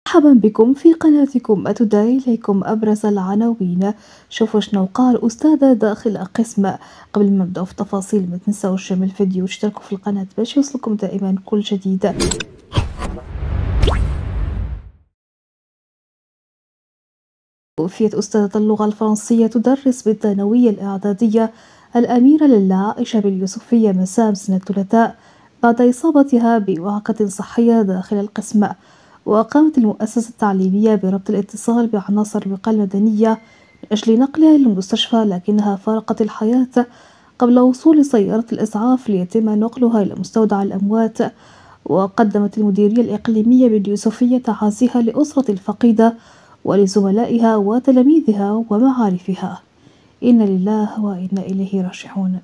مرحبا بكم في قناتكم أتداعي إليكم أبرز العناوين. شوفوا شنو قال أستاذة داخل القسم. قبل ما نبدأ في التفاصيل ما تنسوش تعملوا الفيديو واشتركوا في القناة باش يوصلكم دائما كل جديد. توفيت أستاذة اللغة الفرنسية تدرس بالثانوية الإعدادية الأميرة لله عائشة باليوسفية مساء سنة الثلاثاء بعد إصابتها بوعكة صحية داخل القسم. وقامت المؤسسة التعليمية بربط الاتصال بعناصر الوقاية المدنية من أجل نقلها للمستشفى، لكنها فارقت الحياة قبل وصول سيارة الإسعاف ليتم نقلها إلى مستودع الأموات. وقدمت المديرية الإقليمية باليوسفية تعازيها لأسرة الفقيدة ولزملائها وتلاميذها ومعارفها. إنا لله وإنا إليه راجعون.